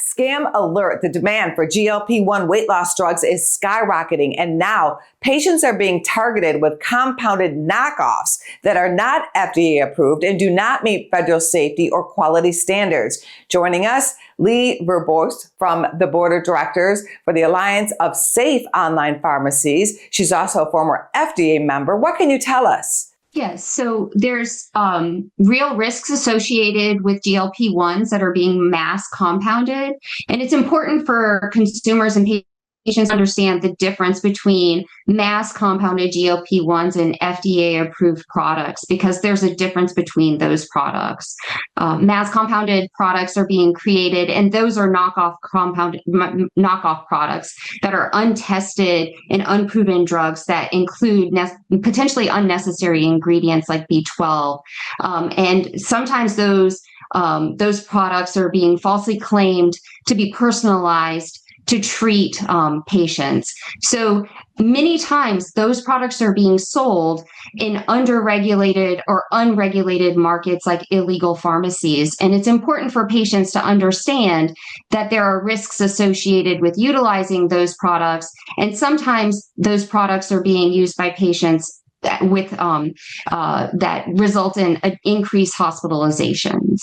Scam alert, the demand for GLP-1 weight loss drugs is skyrocketing, and now patients are being targeted with compounded knockoffs that are not FDA approved and do not meet federal safety or quality standards. Joining us, Leigh Verbois from the Board of Directors for the Alliance of Safe Online Pharmacies. She's also a former FDA member. What can you tell us? Yes, so there's real risks associated with GLP-1s that are being mass compounded. And it's important for consumers and patients to understand the difference between mass compounded GLP-1s and FDA approved products, because there's a difference between those products. Mass compounded products are being created, and those are knockoff products that are untested and unproven drugs that include potentially unnecessary ingredients like B12. And sometimes those products are being falsely claimed to be personalized to treat patients. So many times those products are being sold in underregulated or unregulated markets like illegal pharmacies. And it's important for patients to understand that there are risks associated with utilizing those products. And sometimes those products are being used by patients that result in increased hospitalizations.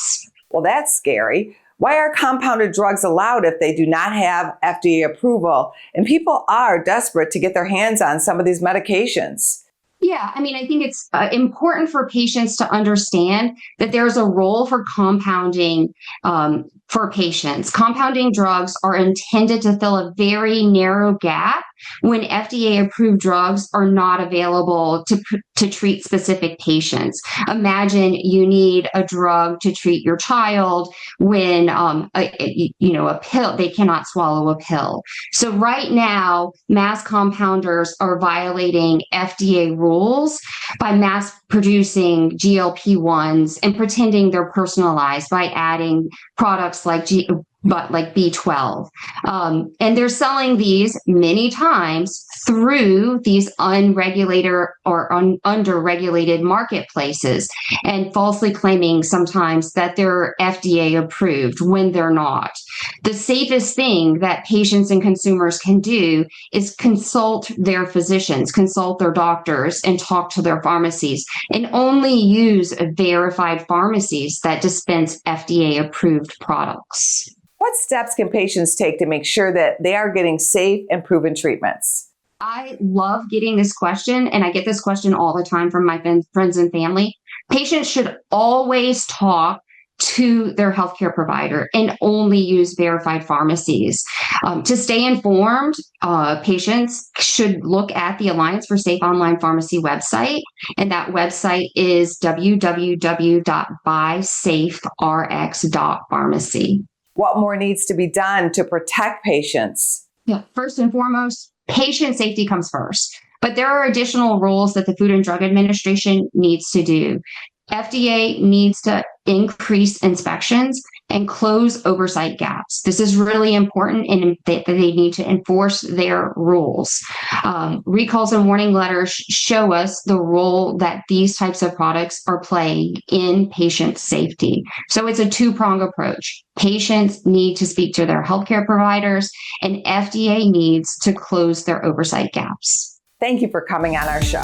Well, that's scary. Why are compounded drugs allowed if they do not have FDA approval? And people are desperate to get their hands on some of these medications. Yeah, I mean, I think it's important for patients to understand that there's a role for compounding for patients. Compounding drugs are intended to fill a very narrow gap when FDA-approved drugs are not available to treat specific patients. Imagine you need a drug to treat your child when a pill, they cannot swallow a pill. So right now, mass compounders are violating FDA rules by mass producing GLP-1s and pretending they're personalized by adding products like B12. And they're selling these many times through these unregulated or underregulated marketplaces and falsely claiming sometimes that they're FDA approved when they're not. The safest thing that patients and consumers can do is consult their physicians, consult their doctors, and talk to their pharmacies, and only use verified pharmacies that dispense FDA approved products. What steps can patients take to make sure that they are getting safe and proven treatments? I love getting this question, and I get this question all the time from my friends and family. Patients should always talk to their healthcare provider and only use verified pharmacies. To stay informed, patients should look at the Alliance for Safe Online Pharmacy website, and that website is www.buysafrx.pharmacy. What more needs to be done to protect patients? Yeah, first and foremost, patient safety comes first. But there are additional rules that the Food and Drug Administration needs to do. FDA needs to increase inspections and close oversight gaps. This is really important, and that they need to enforce their rules. Recalls and warning letters show us the role that these types of products are playing in patient safety. So it's a two-pronged approach. Patients need to speak to their healthcare providers, and FDA needs to close their oversight gaps. Thank you for coming on our show.